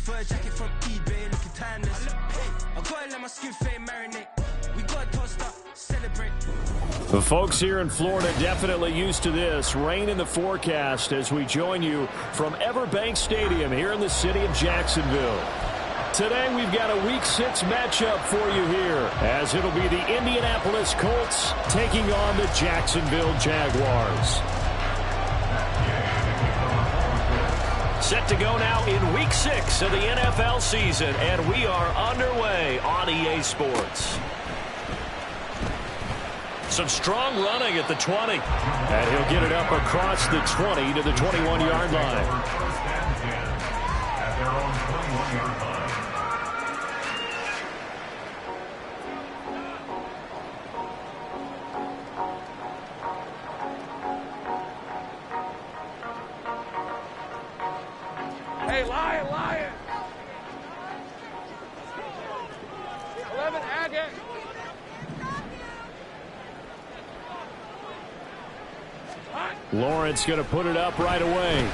fur jacket from eBay, looking timeless. Hey, I gotta let my skin fade marinate. We gotta toast up, celebrate. The folks here in Florida definitely used to this. Rain in the forecast as we join you from Everbank Stadium here in the city of Jacksonville. Today we've got a Week 6 matchup for you here, as it'll be the Indianapolis Colts taking on the Jacksonville Jaguars. Set to go now in Week 6 of the NFL season, and we are underway on EA Sports. Some strong running at the 20. And he'll get it up across the 20 to the 21-yard line. Hey, Lion! 11, Agate. Lawrence going to put it up right away.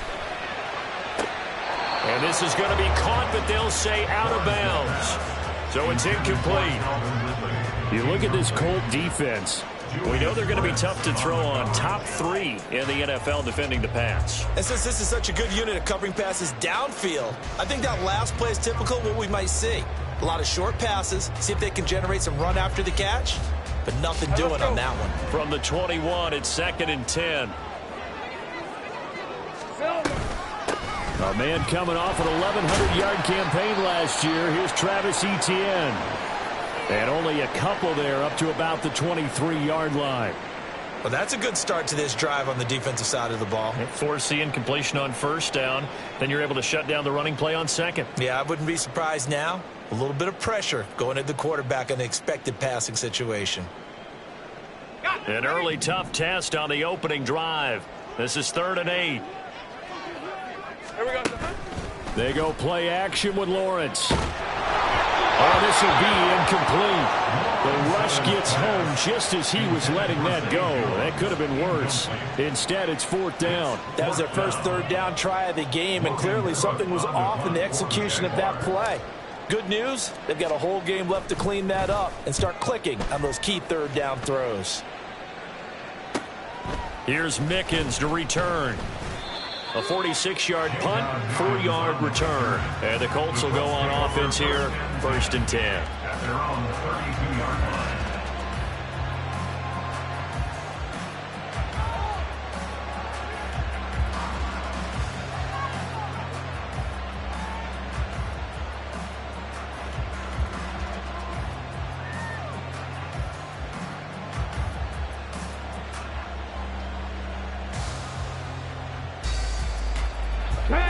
And this is going to be caught, but they'll say out of bounds. So it's incomplete. You look at this Colt defense. We know they're going to be tough to throw on. Top 3 in the NFL defending the pass. And since this is such a good unit of covering passes downfield, I think that last play is typical of what we might see. A lot of short passes, see if they can generate some run after the catch, but nothing doing on that one. From the 21, it's 2nd and 10. A man coming off an 1,100-yard campaign last year. Here's Travis Etienne. And only a couple there up to about the 23-yard line. Well, that's a good start to this drive on the defensive side of the ball. Forcing completion on first down. Then you're able to shut down the running play on second. Yeah, I wouldn't be surprised now. A little bit of pressure going at the quarterback in an expected passing situation. An early tough test on the opening drive. This is 3rd and 8. Here we go. They go play action with Lawrence. Oh, this will be incomplete. The rush gets home just as he was letting that go. That could have been worse. Instead, it's 4th down. That was their first 3rd down try of the game, and clearly something was off in the execution of that play. Good news, they've got a whole game left to clean that up and start clicking on those key 3rd down throws. Here's Mickens to return. A 46-yard punt, 4-yard return. And the Colts will go on offense here, 1st and 10.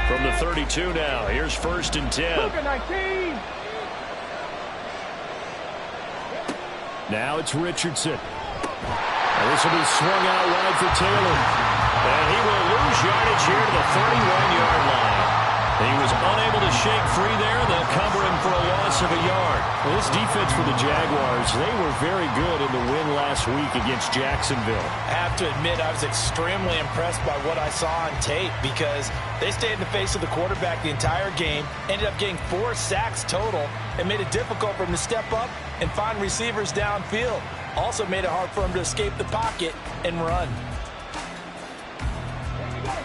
From the 32 now, here's 1st and 10. Now it's Richardson. And this will be swung out wide for Taylor. And he will lose yardage here to the 31-yard line. He was unable to shake free there. They'll cover him for a loss of a yard. Well, this defense for the Jaguars, they were very good in the win last week against Jacksonville. I have to admit, I was extremely impressed by what I saw on tape because they stayed in the face of the quarterback the entire game, ended up getting 4 sacks total, and made it difficult for him to step up and find receivers downfield. Also made it hard for him to escape the pocket and run.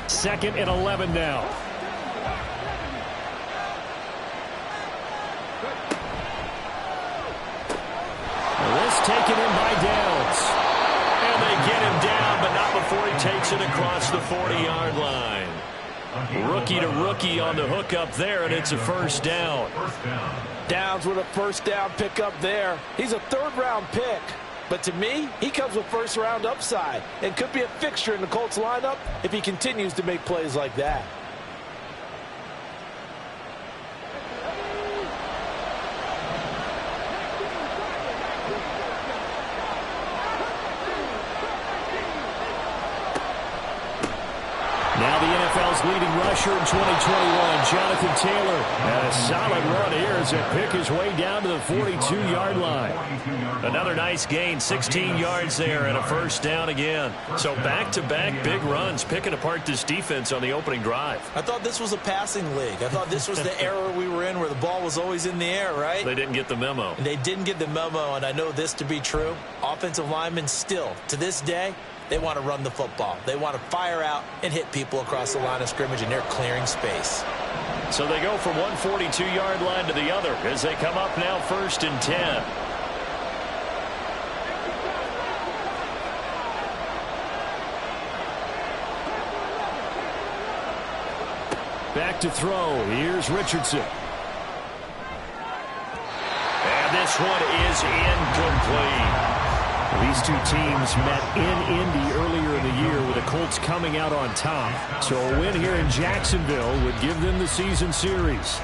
2nd and 11 now. This taken in by Downs. And they get him down, but not before he takes it across the 40-yard line. Rookie to rookie on the hook up there, and it's a 1st down. Downs with a 1st down pickup there. He's a 3rd-round pick. But to me, he comes with 1st-round upside and could be a fixture in the Colts lineup if he continues to make plays like that. Now the NFL's leading rusher in 2021, Jonathan Taylor. And a solid run here as they pick his way down to the 42-yard line. Another nice gain, 16 yards there and a first down again. So back-to-back big runs, picking apart this defense on the opening drive. I thought this was a passing league. I thought this was the era we were in where the ball was always in the air, right? They didn't get the memo. And they didn't get the memo, and I know this to be true. Offensive linemen still, to this day, they want to run the football. They want to fire out and hit people across the line of scrimmage, and they're clearing space. So they go from one 42-yard line to the other as they come up now 1st and 10. Back to throw. Here's Richardson. And this one is incomplete. These two teams met in Indy earlier in the year with the Colts coming out on top. So a win here in Jacksonville would give them the season series.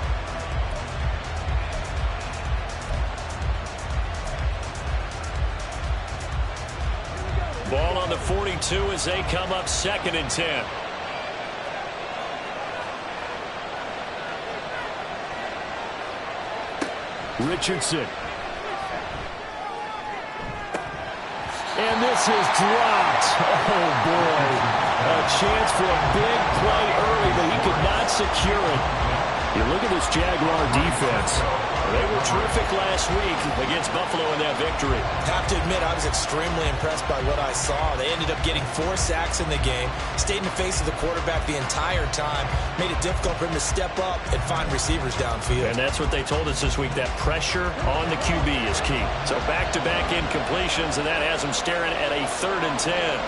Ball on the 42 as they come up 2nd and 10. Richardson. And this is dropped. Oh, boy. A chance for a big play early, but he could not secure it. You look at this Jaguar defense. They were terrific last week against Buffalo in that victory. Have to admit, I was extremely impressed by what I saw. They ended up getting 4 sacks in the game, stayed in the face of the quarterback the entire time, made it difficult for him to step up and find receivers downfield. And that's what they told us this week, that pressure on the QB is key. So back-to-back incompletions, and that has them staring at a 3rd and 10.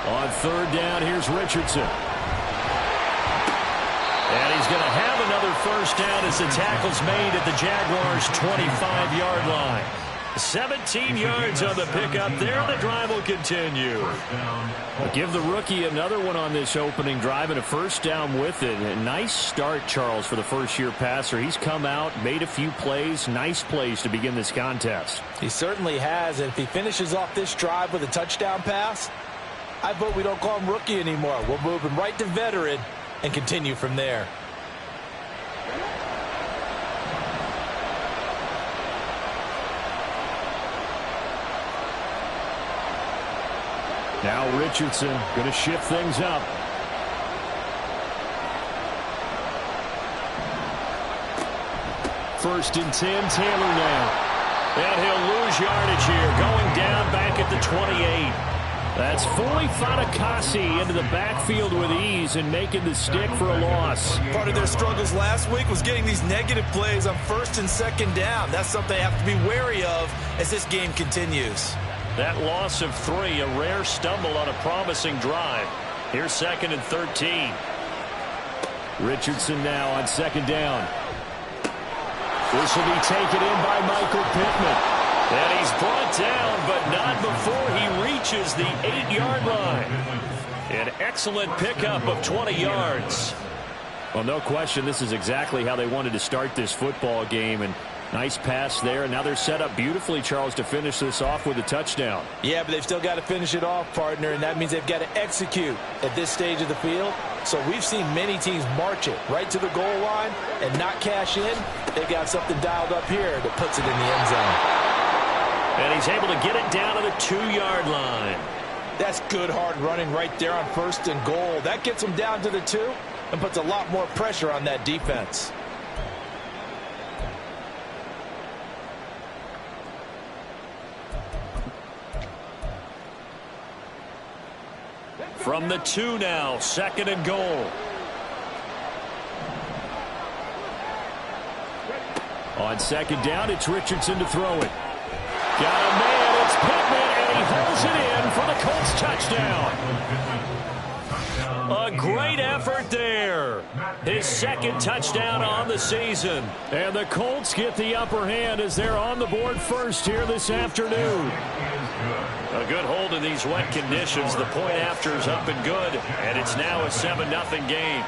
On 3rd down, here's Richardson. And he's going to have another first down as the tackle's made at the Jaguars' 25-yard line. 17 yards on the pickup there, and the drive will continue. I'll give the rookie another one on this opening drive and a first down with it. A nice start, Charles, for the first-year passer. He's come out, made a few plays, nice plays to begin this contest. He certainly has, and if he finishes off this drive with a touchdown pass, I vote we don't call him rookie anymore. We'll move him right to veteran and continue from there. Now Richardson going to shift things up. First and 10, Taylor now. And he'll lose yardage here, going down back at the 28. That's Foley Fatukasi into the backfield with ease and making the stick for a loss. Part of their struggles last week was getting these negative plays on 1st and 2nd down. That's something they have to be wary of as this game continues. That loss of 3, a rare stumble on a promising drive. Here's 2nd and 13. Richardson now on 2nd down. This will be taken in by Michael Pittman. And he's brought down, but not before he reaches the 8-yard line. An excellent pickup of 20 yards. Well, no question, this is exactly how they wanted to start this football game. And nice pass there. And now they're set up beautifully, Charles, to finish this off with a touchdown. Yeah, but they've still got to finish it off, partner, and that means they've got to execute at this stage of the field. So we've seen many teams march it right to the goal line and not cash in. They've got something dialed up here that puts it in the end zone. And he's able to get it down to the 2-yard line. That's good hard running right there on 1st and goal. That gets them down to the 2 and puts a lot more pressure on that defense. From the 2 now, 2nd and goal. On 2nd down, it's Richardson to throw it. Got a man, it's Pittman, and he holds it in for the Colts touchdown. A great effort there. His 2nd touchdown on the season. And the Colts get the upper hand as they're on the board first here this afternoon. A good hold in these wet conditions. The point after is up and good, and it's now a 7-0 game.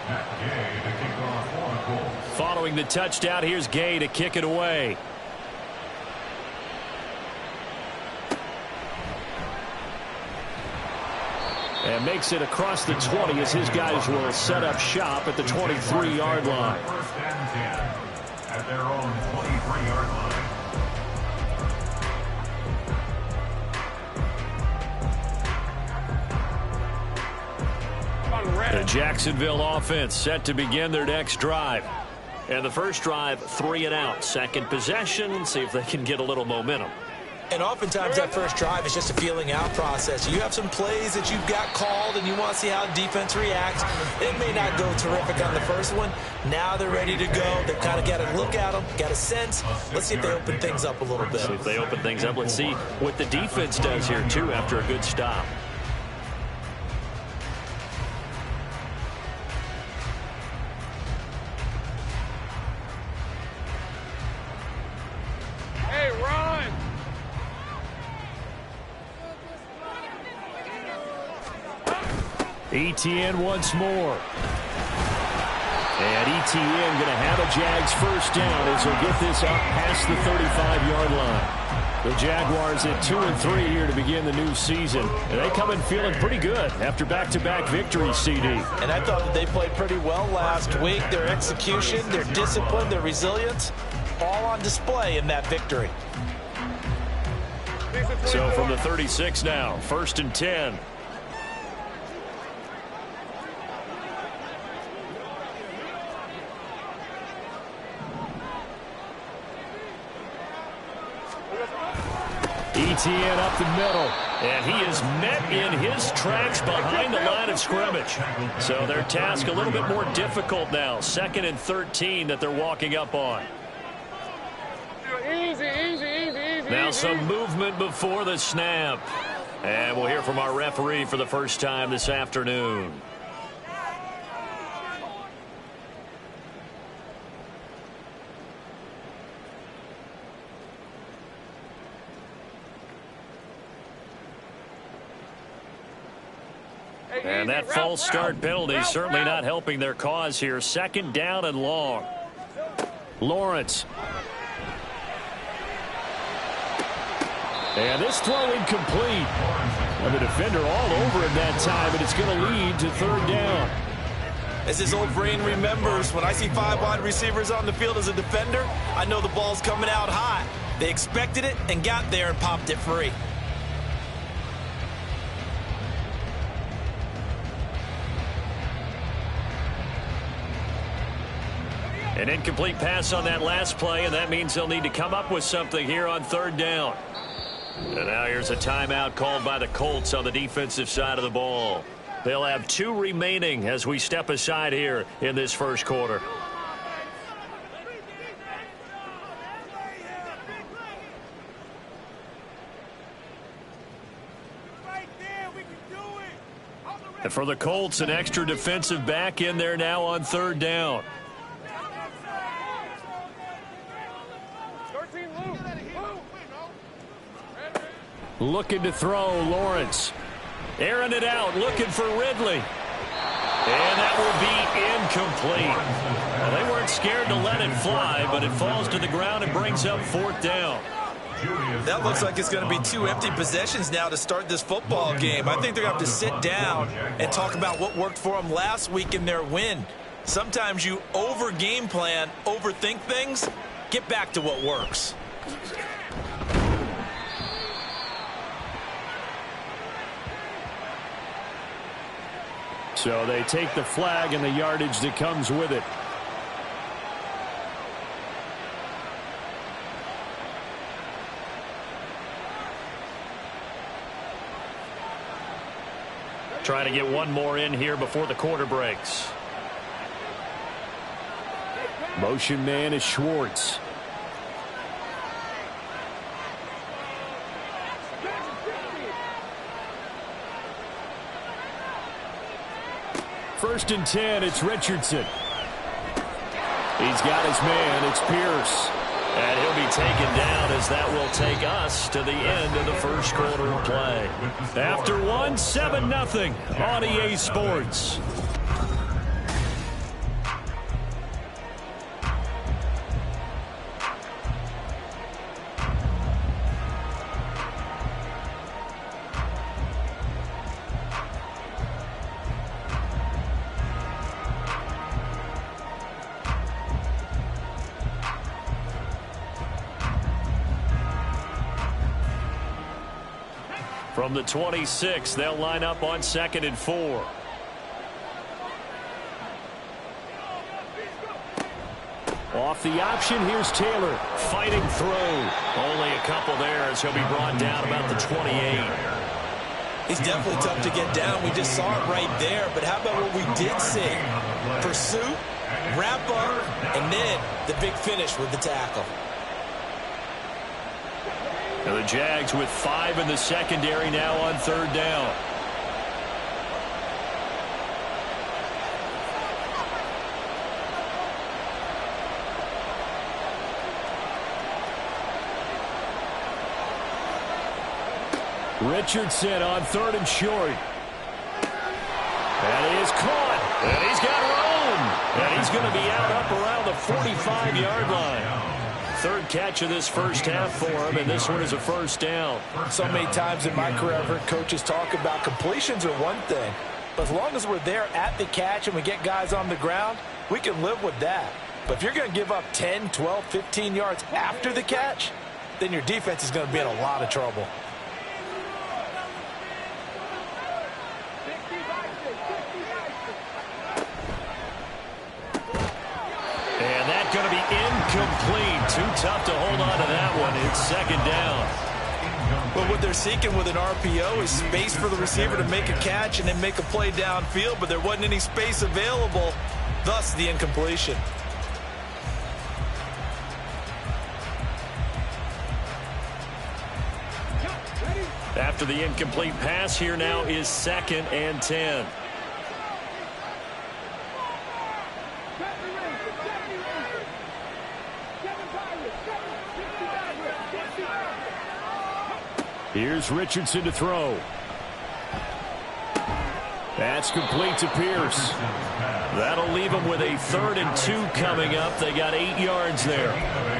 Matt Gay to kick off one. Following the touchdown, here's Gay to kick it away. And makes it across the 20 as his guys will set up shop at the 23-yard line. First and 10 at their own 23-yard line. The Jacksonville offense set to begin their next drive. And the first drive, 3 and out. Second possession, see if they can get a little momentum. And oftentimes that first drive is just a feeling out process. You have some plays that you've got called and you want to see how defense reacts. It may not go terrific on the first one. Now they're ready to go. They've kind of got to look at them, got a sense. Let's see if they open things up a little bit. See if they open things up. Let's see what the defense does here, too, after a good stop. Hey, run! Etienne once more. And Etienne going to have a Jags first down as he'll get this up past the 35-yard line. The Jaguars at 2-3 here to begin the new season. And they come in feeling pretty good after back-to-back victories, CD. And I thought that they played pretty well last week. Their execution, their discipline, their resilience, all on display in that victory. So from the 36 now, 1st and 10. Etienne up the middle, and he is met in his tracks behind the line of scrimmage. So their task a little bit more difficult now. 2nd and 13 that they're walking up on. Easy. Now some movement before the snap. And we'll hear from our referee for the first time this afternoon. And that false start penalty certainly not helping their cause here. 2nd down and long. Lawrence. And this throw incomplete. And the defender all over him that time, and it's going to lead to 3rd down. As his old brain remembers, when I see 5 wide receivers on the field as a defender, I know the ball's coming out hot. They expected it and got there and popped it free. An incomplete pass on that last play, and that means they'll need to come up with something here on 3rd down. And now here's a timeout called by the Colts on the defensive side of the ball. They'll have 2 remaining as we step aside here in this first quarter. And for the Colts, an extra defensive back in there now on 3rd down. Looking to throw, Lawrence. Airing it out, looking for Ridley. And that will be incomplete. Well, they weren't scared to let it fly, but it falls to the ground and brings up 4th down. That looks like it's going to be 2 empty possessions now to start this football game. I think they're going to have to sit down and talk about what worked for them last week in their win. Sometimes you over-game plan, overthink things. Get back to what works. So they take the flag and the yardage that comes with it. Trying to get one more in here before the quarter breaks. Motion man is Schwartz. First and 10, it's Richardson. He's got his man, it's Pierce. And he'll be taken down as that will take us to the end of the first quarter of play. After one, 7-0 on EA Sports. From the 26, they'll line up on 2nd and 4. Off the option, here's Taylor fighting through. Only a couple there as he'll be brought down about the 28. He's definitely tough to get down. We just saw it right there. But how about what we did see? Pursuit, wrap up, and then the big finish with the tackle. And the Jags with 5 in the secondary now on 3rd down. Richardson on 3rd and short. And he is caught. And he's got room. And he's going to be out up around the 45-yard line. 3rd catch of this first half for him, and this one is a 1st down. So many times in my career I've heard coaches talk about completions are one thing. But as long as we're there at the catch and we get guys on the ground, we can live with that. But if you're going to give up 10, 12, 15 yards after the catch, then your defense is going to be in a lot of trouble. And that's going to be incomplete. Too tough to hold on to that one. It's 2nd down. Well, what they're seeking with an RPO is space for the receiver to make a catch and then make a play downfield, but there wasn't any space available, thus the incompletion. After the incomplete pass, here now is 2nd and 10. Here's Richardson to throw. That's complete to Pierce. That'll leave them with a 3rd and 2 coming up. They got 8 yards there.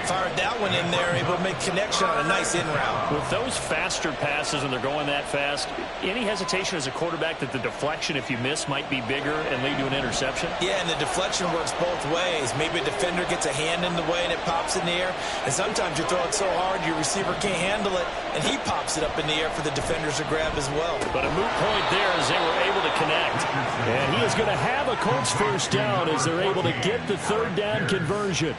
Fired that one in there, able to make connection on a nice in route. With those faster passes and they're going that fast, any hesitation as a quarterback that the deflection, if you miss, might be bigger and lead to an interception? Yeah, and the deflection works both ways. Maybe a defender gets a hand in the way and it pops in the air. And sometimes you throw it so hard your receiver can't handle it, and he pops it up in the air for the defenders to grab as well. But a moot point there as they were able to connect. And he is going to have a Colts 1st down as they're able to get the 3rd down conversion.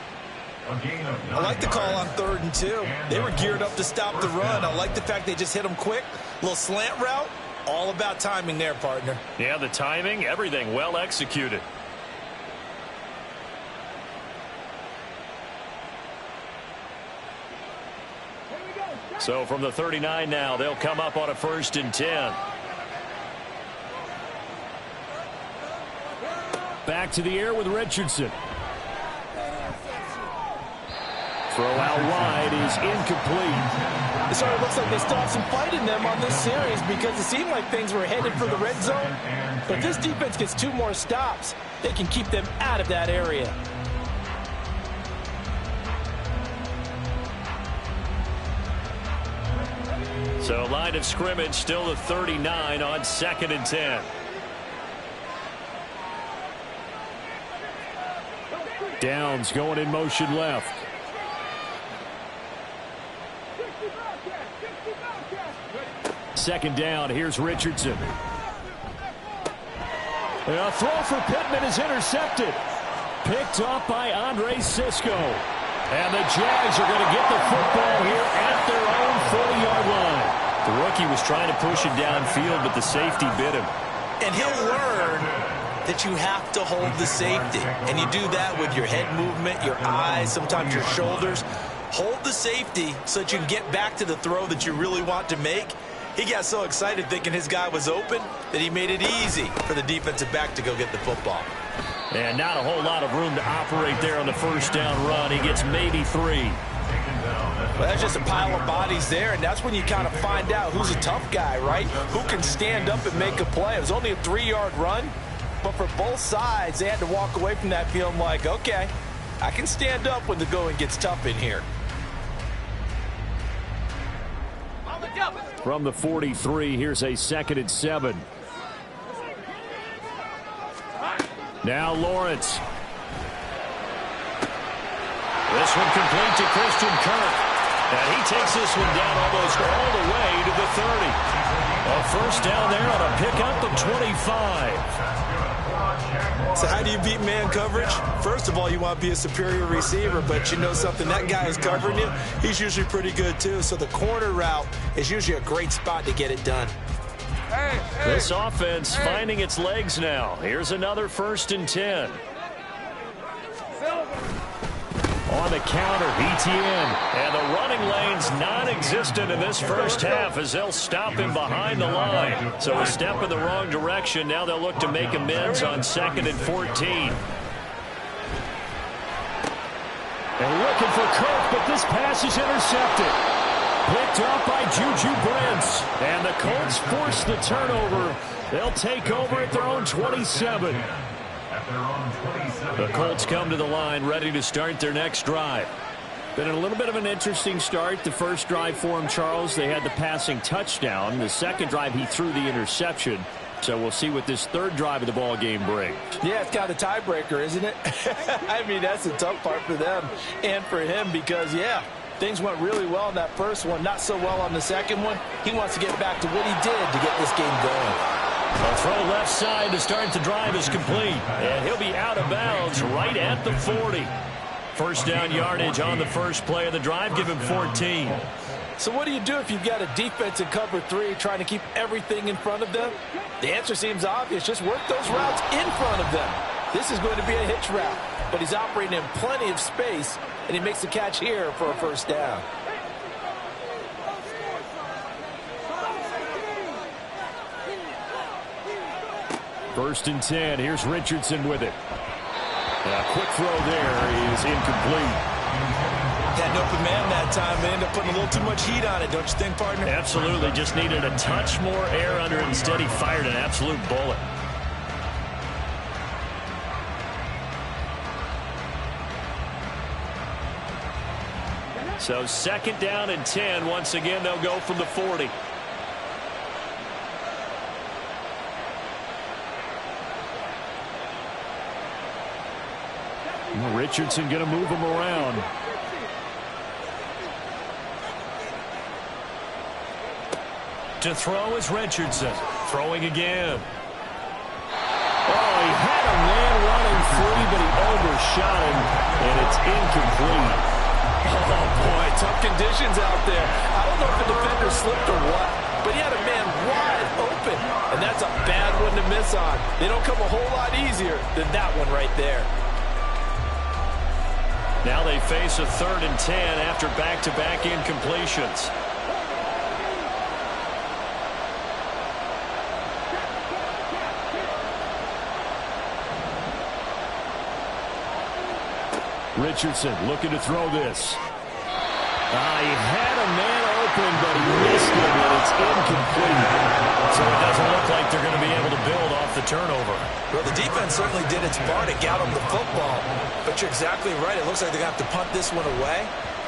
I like the call on 3rd and 2. They were geared up to stop the run. I like the fact they just hit them quick. Little slant route. All about timing there, partner. Yeah, the timing, everything well executed. So from the 39 now, they'll come up on a 1st and 10. Back to the air with Richardson. Throw out wide is incomplete. It sort of looks like they still have some fight in them on this series because it seemed like things were headed for the red zone. But if this defense gets 2 more stops, they can keep them out of that area. So line of scrimmage still the 39 on 2nd and 10. Downs going in motion left. Second down, here's Richardson. And a throw for Pittman is intercepted. Picked up by Andre Cisco. And the Jags are going to get the football here at their own 40-yard line. The rookie was trying to push it downfield, but the safety bit him. And he'll learn that you have to hold the safety. And you do that with your head movement, your eyes, sometimes your shoulders. Hold the safety so that you can get back to the throw that you really want to make. He got so excited thinking his guy was open that he made it easy for the defensive back to go get the football. And not a whole lot of room to operate there on the 1st down run. He gets maybe 3. Well, that's just a pile of bodies there, and that's when you kind of find out who's a tough guy, right? Who can stand up and make a play. It was only a 3-yard run, but for both sides, they had to walk away from that feeling like, okay, I can stand up when the going gets tough in here. From the 43, here's a 2nd and 7. Now Lawrence. This one complete to Christian Kirk. And he takes this one down almost all the way to the 30. A first down there on a pickup of 25. So how do you beat man coverage? First of all, you want to be a superior receiver, but you know something, that guy who's covering you, he's usually pretty good too. So the corner route is usually a great spot to get it done. This offense finding its legs now. Here's another 1st and 10. On the counter, ETN. And the running lane's non-existent in this first half as they'll stop him behind the line. So a step in the wrong direction. Now they'll look to make amends on 2nd and 14. And looking for Kirk, but this pass is intercepted. Picked up by Juju Brents. And the Colts force the turnover. They'll take over at their own 27. The Colts come to the line ready to start their next drive. Been a little bit of an interesting start. The first drive for him, Charles, they had the passing touchdown. The second drive, he threw the interception. So we'll see what this third drive of the ball game brings. Yeah, it's got a tiebreaker, isn't it? I mean, that's the tough part for them and for him because, yeah, things went really well in that first one, not so well on the second one. He wants to get back to what he did to get this game going. A throw left side to start the drive is complete. And he'll be out of bounds right at the 40. First down yardage on the first play of the drive. Give him 14. So what do you do if you've got a defense in cover 3 trying to keep everything in front of them? The answer seems obvious. Just work those routes in front of them. This is going to be a hitch route. But he's operating in plenty of space, and he makes the catch here for a first down. First and 10. Here's Richardson with it. And a quick throw there is incomplete. Had an open man that time. They ended up putting a little too much heat on it, don't you think, partner? Absolutely. Just needed a touch more air under it. Instead, he fired an absolute bullet. So 2nd down and 10. Once again, they'll go from the 40. Richardson going to move him around. To throw is Richardson. Throwing again. Oh, he had a man running free, but he overshot him, and it's incomplete. Oh, boy, tough conditions out there. I don't know if the defender slipped or what, but he had a man wide open, and that's a bad one to miss on. They don't come a whole lot easier than that one right there. Now they face a 3rd and 10 after back-to-back incompletions. Richardson looking to throw this. He had a man open, but he missed him, and it's incomplete. So it doesn't look like they're going to be able to build off the turnover. Well, the defense certainly did its part to get them the football. But you're exactly right. It looks like they're going to have to punt this one away.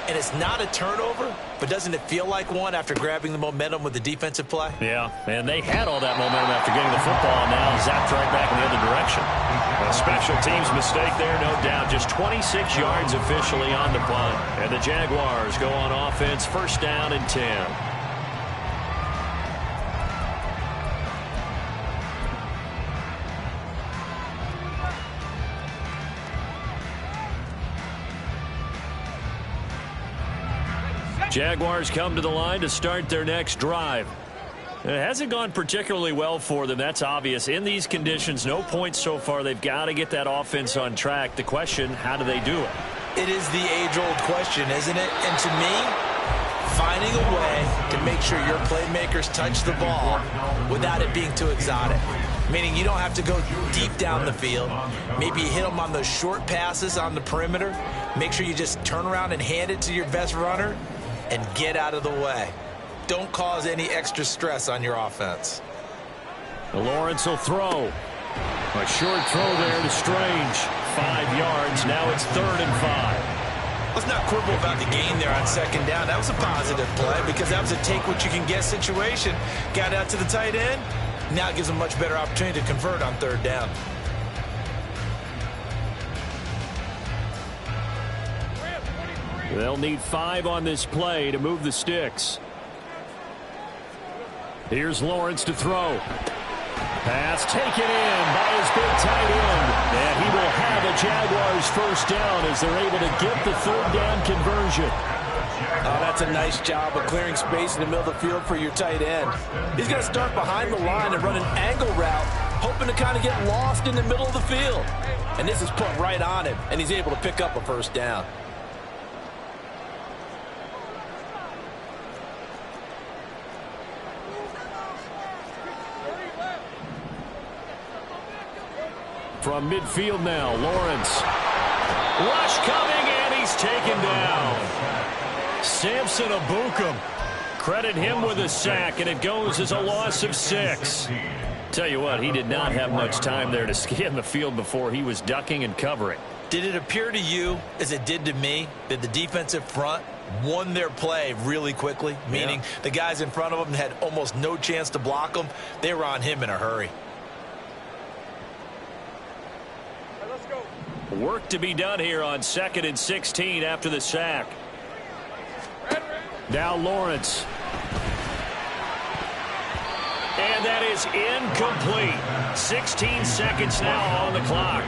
And it's not a turnover, but doesn't it feel like one after grabbing the momentum with the defensive play? Yeah, and they had all that momentum after getting the football, and now zapped right back in the other direction. A special teams mistake there, no doubt. Just 26 yards officially on the punt. And the Jaguars go on offense, 1st down and 10. Jaguars come to the line to start their next drive. It hasn't gone particularly well for them. That's obvious. In these conditions, no points so far. They've got to get that offense on track. The question, how do they do it? It is the age-old question, isn't it? And to me, finding a way to make sure your playmakers touch the ball without it being too exotic. Meaning you don't have to go deep down the field. Maybe you hit them on those short passes on the perimeter. Make sure you just turn around and hand it to your best runner and get out of the way. Don't cause any extra stress on your offense. Lawrence will throw. A short throw there to Strange. 5 yards. Now it's 3rd and 5. Let's not quibble about the gain there on 2nd down. That was a positive play because that was a take-what-you-can-get situation. Got out to the tight end. Now it gives them a much better opportunity to convert on 3rd down. They'll need 5 on this play to move the sticks. Here's Lawrence to throw. Pass taken in by his big tight end. And he will have a Jaguars first down as they're able to get the third down conversion. Oh, that's a nice job of clearing space in the middle of the field for your tight end. He's going to start behind the line and run an angle route, hoping to kind of get lost in the middle of the field. And this is put right on him, and he's able to pick up a first down. From midfield now, Lawrence. Rush coming, and he's taken down. Samson Ebukam. Credit him with a sack, and it goes as a loss of 6. Tell you what, he did not have much time there to scan the field before he was ducking and covering. Did it appear to you, as it did to me, that the defensive front won their play really quickly? Meaning the guys in front of them had almost no chance to block him. They were on him in a hurry. Work to be done here on 2nd and 16 after the sack. Now Lawrence. And that is incomplete. 16 seconds now on the clock.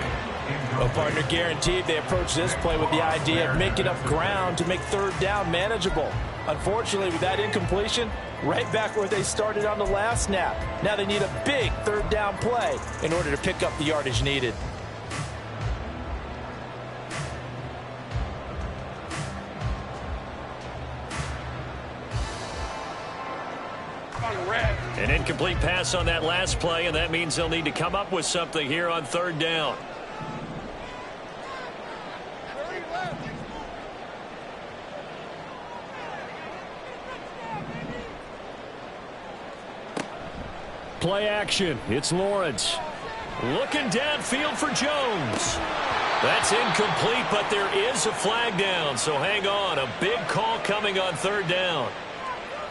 Well, partner, guaranteed they approach this play with the idea of making up ground to make third down manageable. Unfortunately, with that incompletion, right back where they started on the last snap. Now they need a big third down play in order to pick up the yardage needed. An incomplete pass on that last play, and that means they'll need to come up with something here on third down. Play action. It's Lawrence. Looking downfield for Jones. That's incomplete, but there is a flag down, so hang on. A big call coming on third down.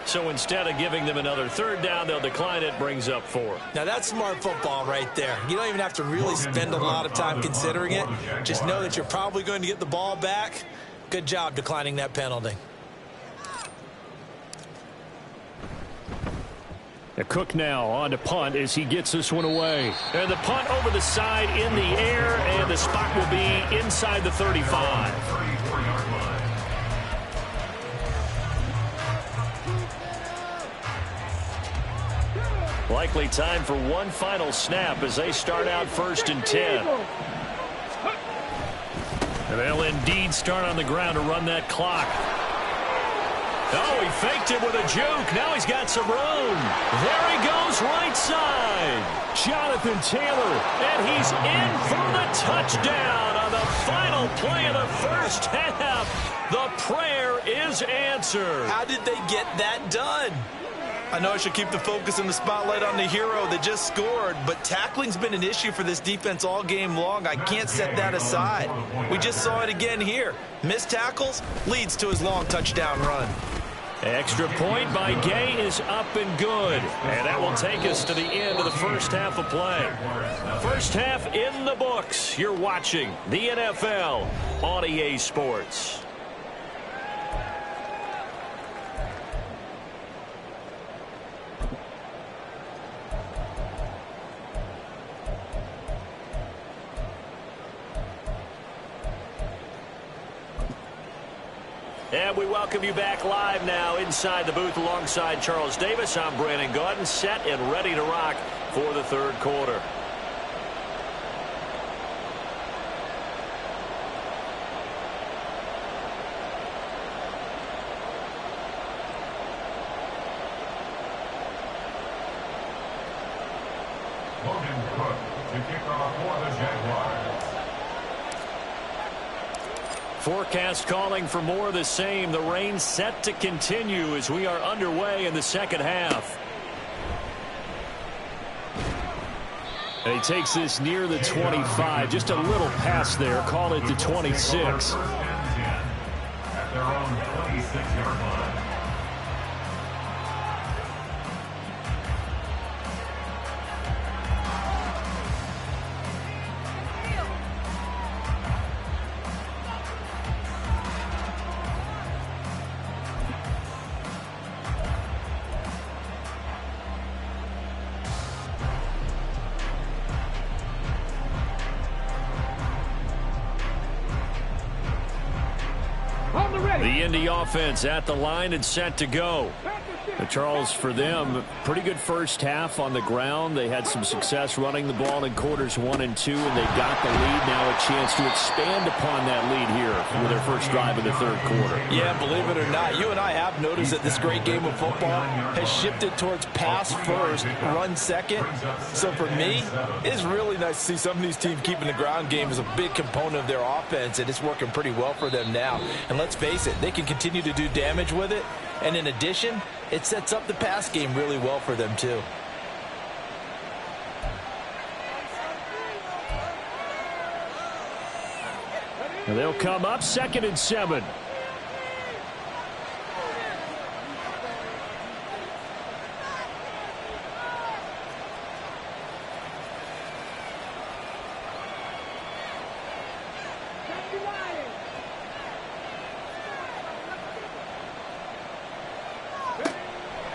So instead of giving them another third down, they'll decline it, brings up 4. Now that's smart football right there. You don't even have to really spend a lot of time considering it. Just know that you're probably going to get the ball back. Good job declining that penalty. Cook now on to punt as he gets this one away. And the punt over the side in the air, and the spot will be inside the 35. Likely time for one final snap as they start out 1st and 10. And they'll indeed start on the ground to run that clock. Oh, he faked it with a juke. Now he's got some room. There he goes, right side. Jonathan Taylor, and he's in for the touchdown on the final play of the first half. The prayer is answered. How did they get that done? I know I should keep the focus and the spotlight on the hero that just scored, but tackling's been an issue for this defense all game long. I can't set that aside. We just saw it again here. Missed tackles leads to his long touchdown run. Extra point by Gay is up and good. And that will take us to the end of the first half of play. First half in the books. You're watching the NFL on EA Sports. And we welcome you back live now inside the booth alongside Charles Davis. I'm Brandon Gaudin, set and ready to rock for the third quarter. Logan Cook to kick off for the Jaguars. Forecast calling for more of the same. The rain set to continue as we are underway in the second half. And he takes this near the 25. Just a little pass there. Call it the 26. At their own 26-yard line. The Indy offense at the line and set to go. Charles, for them, pretty good first half on the ground. They had some success running the ball in quarters 1 and 2, and they got the lead. Now a chance to expand upon that lead here with their first drive of the third quarter. Yeah, believe it or not, you and I have noticed that this great game of football has shifted towards pass first, run second. So for me, it's really nice to see some of these teams keeping the ground game as a big component of their offense, and it's working pretty well for them now. And let's face it, they can continue to do damage with it. And in addition, it sets up the pass game really well for them, too. And they'll come up 2nd and 7.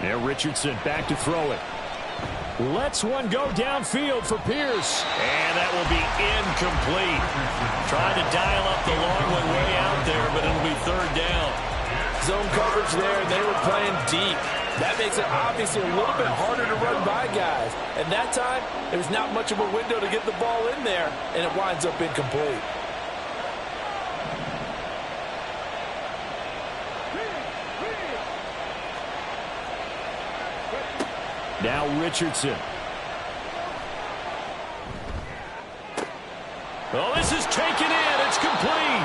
Now Richardson back to throw it. Lets one go downfield for Pierce. And that will be incomplete. Trying to dial up the long one way out there, but it'll be 3rd down. Zone coverage there, and they were playing deep. That makes it obviously a little bit harder to run by guys. And that time, there's not much of a window to get the ball in there, and it winds up incomplete. Now Richardson. Oh, this is taken in. It's complete.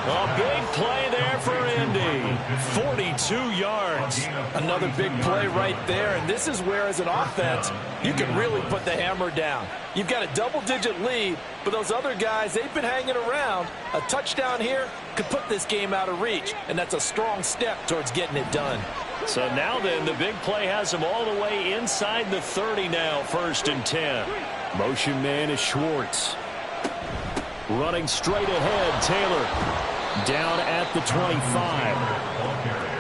A big play there for Indy. 42 yards. Another big play right there, and this is where, as an offense, you can really put the hammer down. You've got a double-digit lead, but those other guys, they've been hanging around. A touchdown here could put this game out of reach, and that's a strong step towards getting it done. So now then, the big play has them all the way inside the 30 now, 1st and 10. Motion man is Schwartz. Running straight ahead, Taylor. Down at the 25.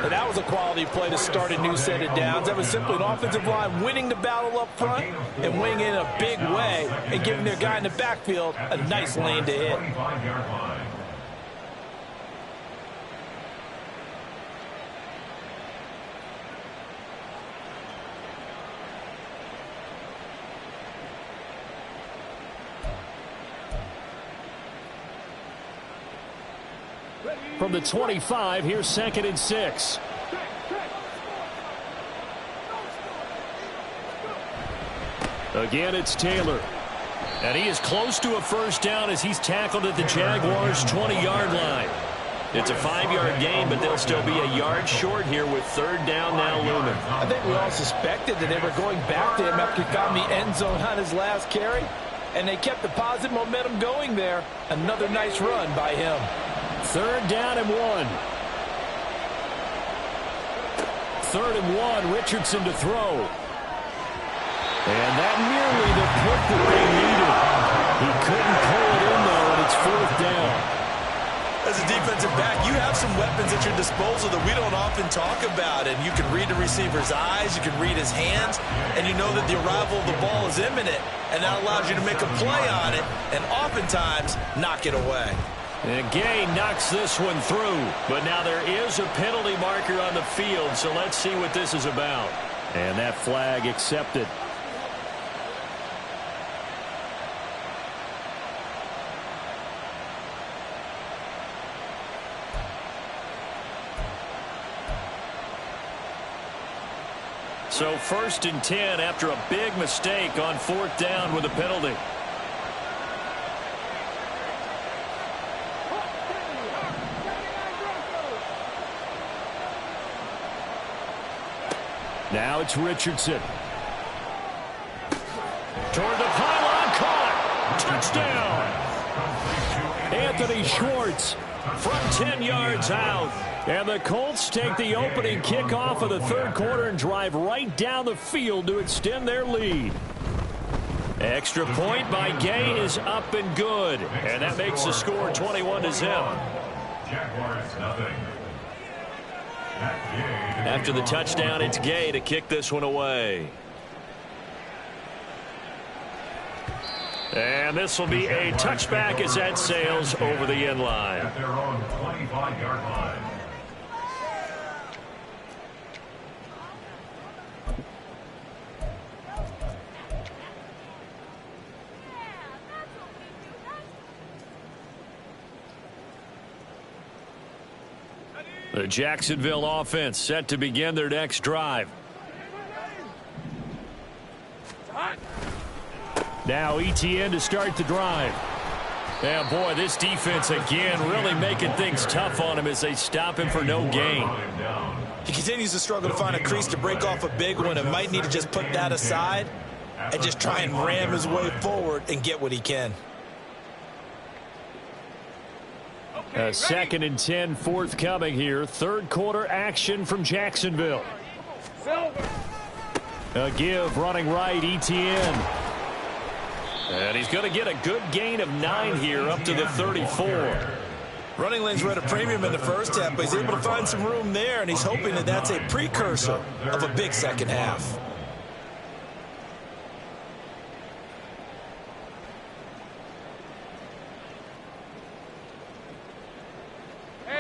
And that was a quality play to start a new set of downs. That was simply an offensive line winning the battle up front and winning in a big way and giving their guy in the backfield a nice lane to hit. From the 25, here's 2nd and 6. Again, it's Taylor. And he is close to a 1st down as he's tackled at the Jaguars' 20-yard line. It's a 5-yard gain, but they'll still be a yard short here with 3rd down now looming. I think we all suspected that they were going back to him after he got in the end zone on his last carry. And they kept the positive momentum going there. Another nice run by him. 3rd down and 1. 3rd and 1, Richardson to throw. And that nearly the pick that they needed. He couldn't pull it in, though, and it's 4th down. As a defensive back, you have some weapons at your disposal that we don't often talk about. And you can read the receiver's eyes, you can read his hands, and you know that the arrival of the ball is imminent. And that allows you to make a play on it and oftentimes knock it away. And Gay knocks this one through. But now there is a penalty marker on the field, so let's see what this is about. And that flag accepted. So 1st and 10 after a big mistake on 4th down with a penalty. Now it's Richardson. Toward the pylon, caught. Touchdown. Anthony Schwartz from 10 yards out. And the Colts take the opening kickoff of the 3rd quarter and drive right down the field to extend their lead. Extra point by Gay is up and good. And that makes the score 21-0. Jaguars nothing. After the touchdown, it's Gay to kick this one away. And this will be a touchback as that sails over the end line. At their own 25-yard line. The Jacksonville offense set to begin their next drive. Now Etienne to start the drive. And boy, this defense again really making things tough on him as they stop him for no gain. He continues to struggle to find a crease to break off a big one and might need to just put that aside and just try and ram his way forward and get what he can. A 2nd and 10 forthcoming here. Third quarter action from Jacksonville. A give running right, Etienne. And he's going to get a good gain of 9 here up to the 34. Running lanes were at a premium in the first half, but he's able to find some room there, and he's hoping that that's a precursor of a big second half.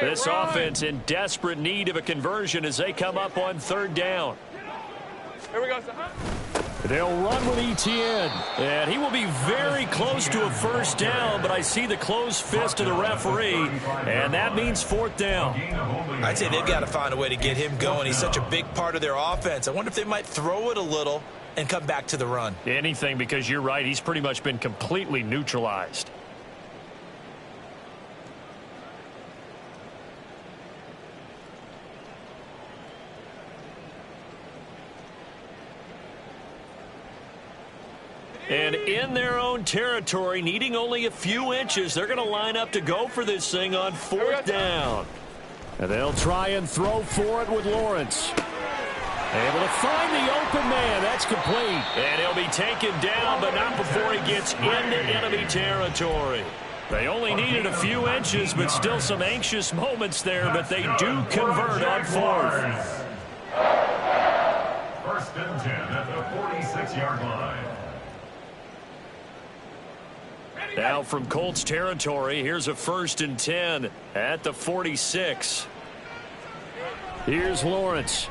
This offense in desperate need of a conversion as they come up on 3rd down. Here we go, son. They'll run with Etienne, and he will be very close to a first down, but I see the closed fist of the referee, and that means 4th down. I'd say they've got to find a way to get him going. He's such a big part of their offense. I wonder if they might throw it a little and come back to the run. Anything, because you're right, he's pretty much been completely neutralized. And in their own territory, needing only a few inches, they're going to line up to go for this thing on 4th down. And they'll try and throw for it with Lawrence. Able to find the open man. That's complete. And he'll be taken down, but not before he gets into enemy territory. They only needed a few inches, but still some anxious moments there, but they do convert on 4th. 1st and 10 at the 46-yard line. Now from Colts territory, here's a 1st and 10 at the 46. Here's Lawrence.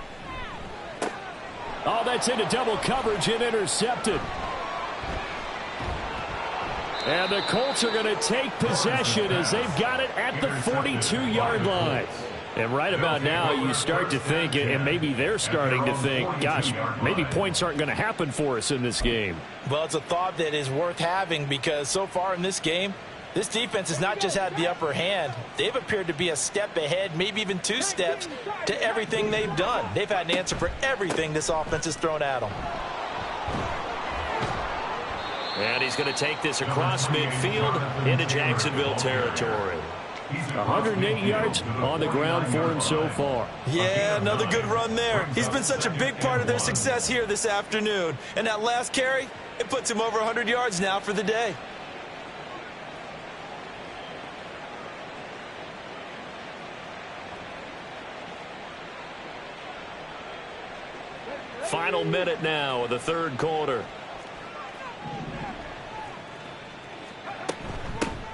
Oh, that's into double coverage and intercepted. And the Colts are going to take possession as they've got it at the 42-yard line. And right about now, you start to think, and maybe they're starting to think, gosh, maybe points aren't going to happen for us in this game. Well, it's a thought that is worth having because so far in this game, this defense has not just had the upper hand. They've appeared to be a step ahead, maybe even 2 steps to everything they've done. They've had an answer for everything this offense has thrown at them. And he's going to take this across midfield into Jacksonville territory. 108 yards on the ground for him so far. Yeah, another good run there. He's been such a big part of their success here this afternoon. And that last carry, it puts him over 100 yards now for the day. Final minute now of the 3rd quarter.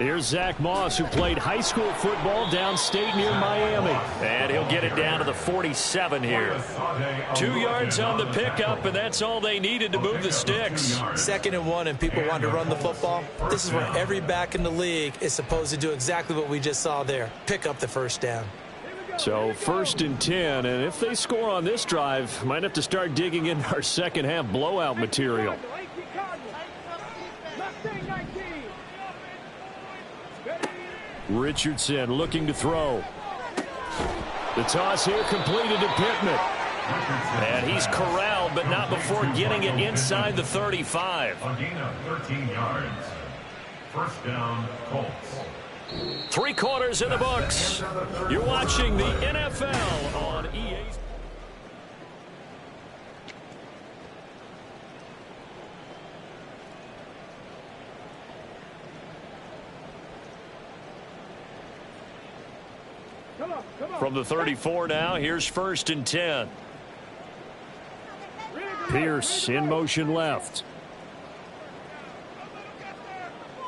Here's Zach Moss, who played high school football downstate near Miami. And he'll get it down to the 47 here. 2 yards on the pickup, and that's all they needed to move the sticks. 2nd and 1, and people want to run the football. This is where every back in the league is supposed to do exactly what we just saw there. Pick up the 1st down. So 1st and 10, and if they score on this drive, might have to start digging in our second half blowout material. Richardson looking to throw. The toss here completed to Pittman. And he's corralled, but not before getting it inside the 35. A gain of 13 yards. 1st down, Colts. 3 quarters in the books. You're watching the NFL on EA. From the 34 now, here's 1st and 10. Pierce in motion left.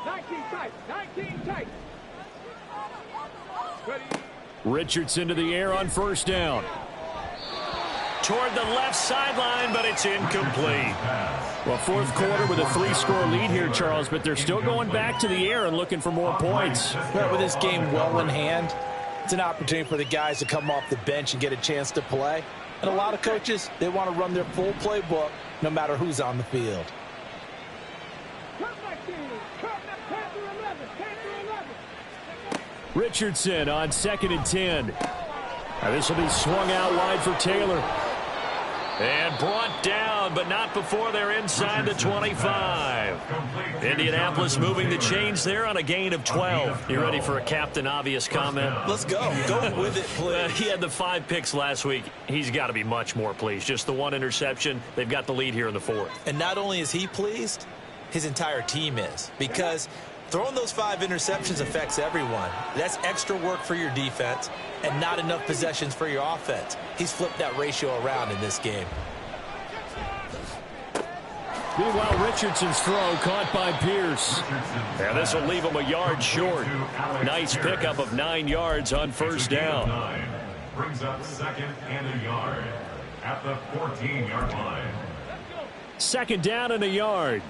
19 tight. Richardson to the air on 1st down. Toward the left sideline, but it's incomplete. Well, 4th quarter with a 3-score lead here, Charles, but they're still going back to the air and looking for more points. With this game well in hand, It's an opportunity for the guys to come off the bench and get a chance to play. And a lot of coaches, they want to run their full playbook no matter who's on the field. Richardson on 2nd and 10. Now this will be swung out wide for Taylor. And brought down, but not before they're inside the 25. Indianapolis moving the chains there on a gain of 12. You ready for a Captain Obvious comment? Let's go. Go with it, please. He had the 5 picks last week. He's got to be much more pleased. Just the 1 interception. They've got the lead here in the 4th. And not only is he pleased, his entire team is. Because throwing those 5 interceptions affects everyone. That's extra work for your defense and not enough possessions for your offense. He's flipped that ratio around in this game. Meanwhile, Richardson's throw caught by Pierce. And this will leave him a yard short. Nice pickup of 9 yards on first down. Brings up 2nd and a yard at the 14-yard line. 2nd down and a yard.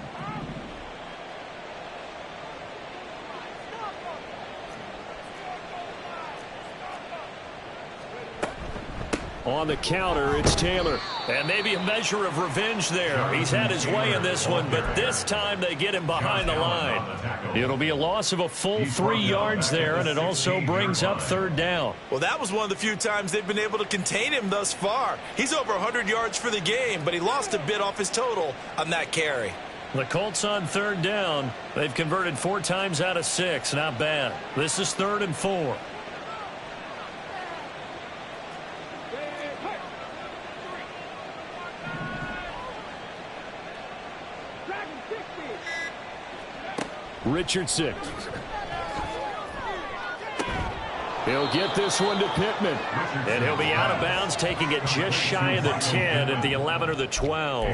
On the counter, it's Taylor. And maybe a measure of revenge there. He's had his way in this one, but this time they get him behind the line. It'll be a loss of a full 3 yards there, and it also brings up 3rd down. Well, that was one of the few times they've been able to contain him thus far. He's over 100 yards for the game, but he lost a bit off his total on that carry. The Colts on 3rd down. They've converted 4 times out of 6. Not bad. This is 3rd and 4. Richardson. He'll get this one to Pittman. And he'll be out of bounds, taking it just shy of the 10 at the 11 or the 12.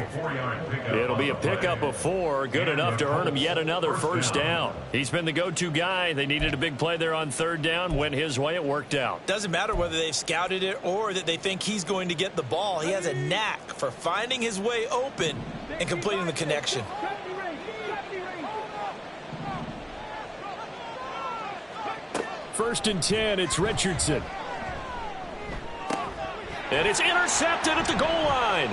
It'll be a pickup of 4, good enough to earn him yet another first down. He's been the go-to guy. They needed a big play there on 3rd down. Went his way, it worked out. Doesn't matter whether they've scouted it or that they think he's going to get the ball. He has a knack for finding his way open and completing the connection. 1st and 10, it's Richardson. And it's intercepted at the goal line.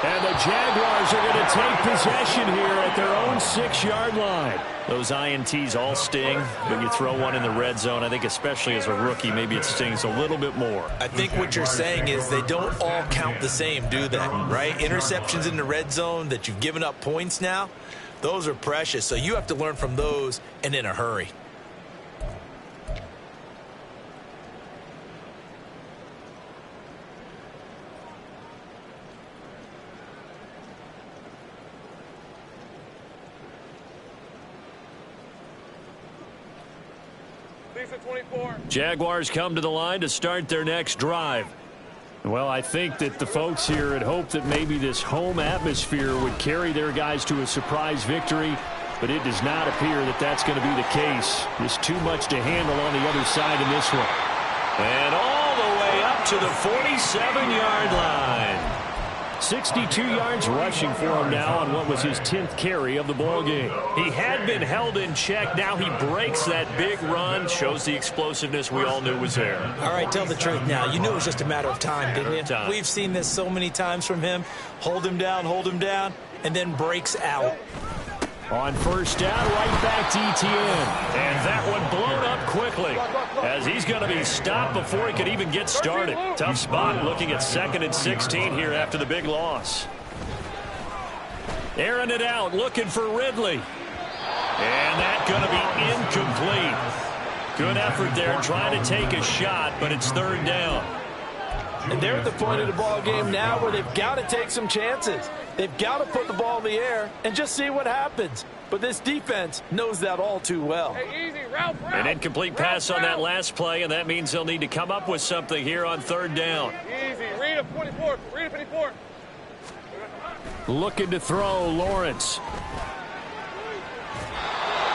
And the Jaguars are going to take possession here at their own 6-yard line. Those INTs all sting, but you throw one in the red zone, I think especially as a rookie, maybe it stings a little bit more. I think what you're saying is they don't all count the same, do they? Right? Interceptions in the red zone that you've given up points now, those are precious. So you have to learn from those and in a hurry. Jaguars come to the line to start their next drive. Well, I think that the folks here had hoped that maybe this home atmosphere would carry their guys to a surprise victory, but it does not appear that that's going to be the case. Just too much to handle on the other side in this one. And all the way up to the 47-yard line. 62 yards rushing for him now on what was his 10th carry of the ball game. He had been held in check. Now he breaks that big run. Shows the explosiveness we all knew was there. All right, tell the truth now. You knew it was just a matter of time, didn't you? Time. We've seen this so many times from him. Hold him down, and then breaks out. On first down, right back to Etienne. And that one blown up quickly as he's going to be stopped before he could even get started. Tough spot looking at 2nd and 16 here after the big loss. Airing it out, looking for Ridley. And that's going to be incomplete. Good effort there trying to take a shot, but it's 3rd down. And they're at the point of the ball game now where they've got to take some chances. They've got to put the ball in the air and just see what happens. But this defense knows that all too well. Hey, easy, route. An incomplete pass on that last play, and that means they'll need to come up with something here on 3rd down. Easy, read a 24, read a 54. Looking to throw, Lawrence.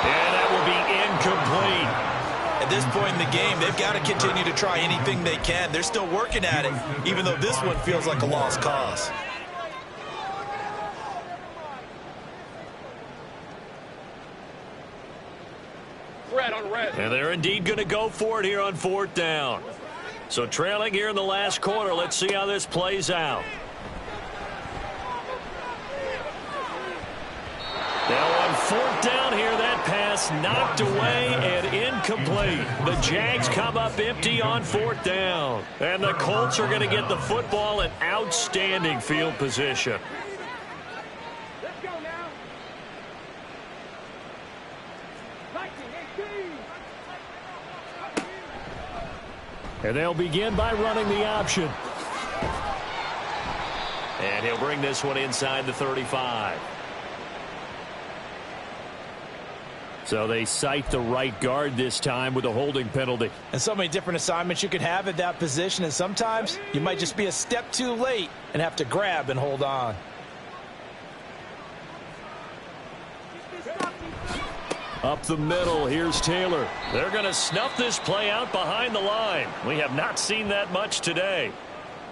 And that will be incomplete. At this point in the game, they've got to continue to try anything they can. They're still working at it, even though this one feels like a lost cause. Red on red. And they're indeed going to go for it here on 4th down. So trailing here in the last quarter. Let's see how this plays out. Now on 4th down here, that pass knocked away and incomplete. The Jags come up empty on 4th down. And the Colts are going to get the football in outstanding field position. Let's go now. 19-18. And they'll begin by running the option. And he'll bring this one inside the 35. So they cite the right guard this time with a holding penalty. And so many different assignments you can have at that position, and sometimes you might just be a step too late and have to grab and hold on. Up the middle, here's Taylor. They're going to snuff this play out behind the line. We have not seen that much today.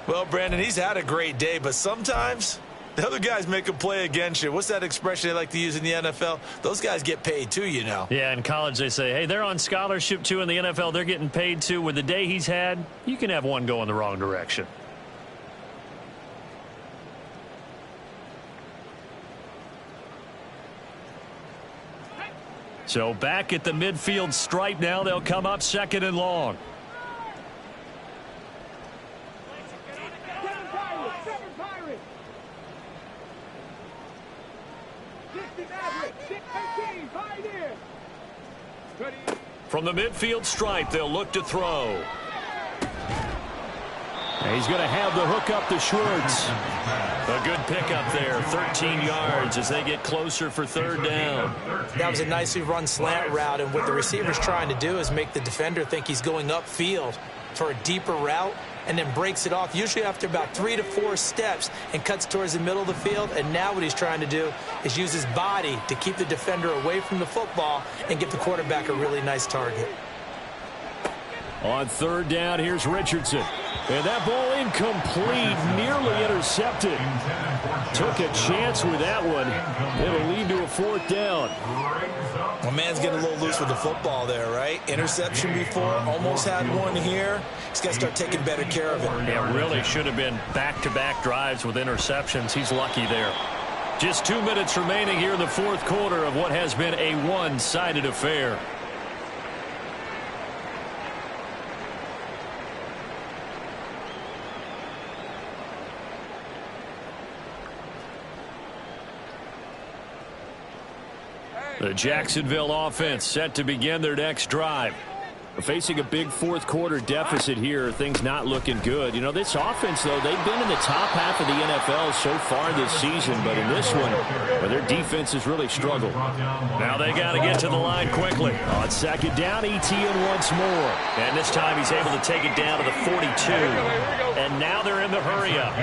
Well, Brandon, he's had a great day, but sometimes the other guys make a play against you. What's that expression they like to use in the NFL? Those guys get paid too, you know. Yeah, in college they say, hey, they're on scholarship too. In the NFL, they're getting paid too. With the day he's had, you can have one go in the wrong direction. So back at the midfield stripe now, they'll come up 2nd and long. From the midfield stripe, they'll look to throw. And he's going to have the hook up to Schwartz. A good pickup there, 13 yards as they get closer for 3rd down. That was a nicely run slant route, and what the receiver's trying to do is make the defender think he's going upfield for a deeper route, and then breaks it off, usually after about 3 to 4 steps, and cuts towards the middle of the field. And now what he's trying to do is use his body to keep the defender away from the football and get the quarterback a really nice target. On 3rd down, here's Richardson. And that ball incomplete, nearly intercepted. Took a chance with that one. It'll lead to a 4th down. My man's getting a little loose with the football there, right? Interception before, almost had one here. He's got to start taking better care of it. Yeah, really should have been back-to-back drives with interceptions. He's lucky there. Just 2 minutes remaining here in the 4th quarter of what has been a one-sided affair. The Jacksonville offense set to begin their next drive. Facing a big 4th quarter deficit here, things not looking good. You know, this offense, though, they've been in the top half of the NFL so far this season, but in this one, well, their defense has really struggled. Now they got to get to the line quickly. On 2nd down, ETN once more. And this time he's able to take it down to the 42. And now they're in the hurry-up.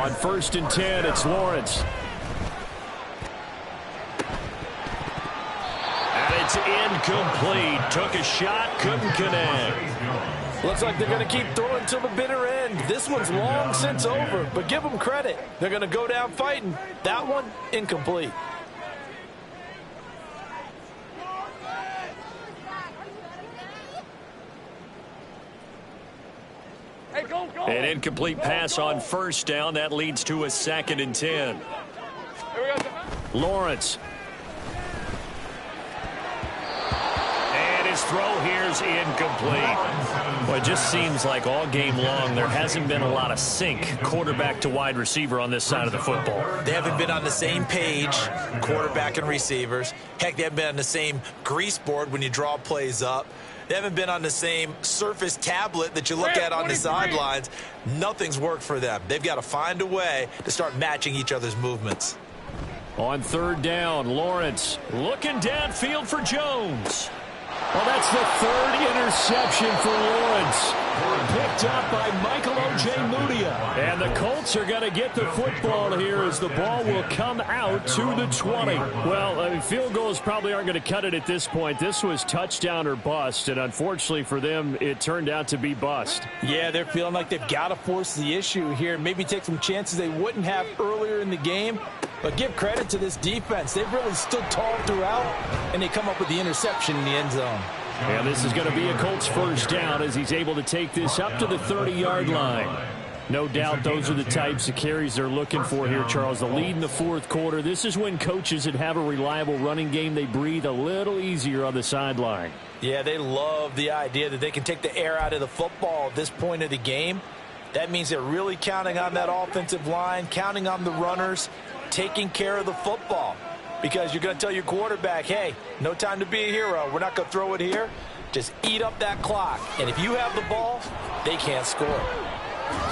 On 1st and 10, it's Lawrence. It's incomplete. Took a shot, couldn't connect. Looks like they're going to keep throwing till the bitter end. This one's long since over, but give them credit. They're going to go down fighting. That one, incomplete. Hey, go. An incomplete pass on 1st down. That leads to a 2nd and 10. Here we go. Lawrence. His throw here's incomplete. Well, it just seems like all game long there hasn't been a lot of sync quarterback to wide receiver on this side of the football. They haven't been on the same page, quarterback and receivers. Heck, they haven't been on the same grease board when you draw plays up. They haven't been on the same Surface tablet that you look at on the sidelines. Nothing's worked for them. They've got to find a way to start matching each other's movements. On 3rd down, Lawrence looking downfield for Jones. Well, that's the 3rd interception for Lawrence. Picked up by Michael Ojemudia. And the Colts are going to get the football here as the ball will come out to the 20. Well, field goals probably aren't going to cut it at this point. This was touchdown or bust, and unfortunately for them, it turned out to be bust. Yeah, they're feeling like they've got to force the issue here. Maybe take some chances they wouldn't have earlier in the game. But give credit to this defense. They've really stood tall throughout, and they come up with the interception in the end zone. And this is going to be a Colts first down as he's able to take this up to the 30-yard line. No doubt those are the types of carries they're looking for here, Charles. The lead in the fourth quarter. This is when coaches that have a reliable running game, they breathe a little easier on the sideline. Yeah, they love the idea that they can take the air out of the football at this point of the game. That means they're really counting on that offensive line, counting on the runners, taking care of the football. Because you're going to tell your quarterback, hey, no time to be a hero. We're not going to throw it here. Just eat up that clock. And if you have the ball, they can't score.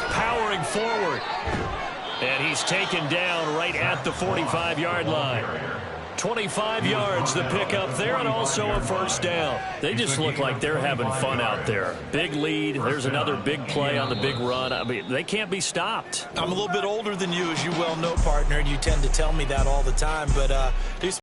Powering forward. And he's taken down right at the 45-yard line. 25 yards the pickup there, and also a first down. They just look like they're having fun out there. Big lead. There's another big play on the big run. I mean, they can't be stopped. I'm a little bit older than you, as you well know, partner, and you tend to tell me that all the time. But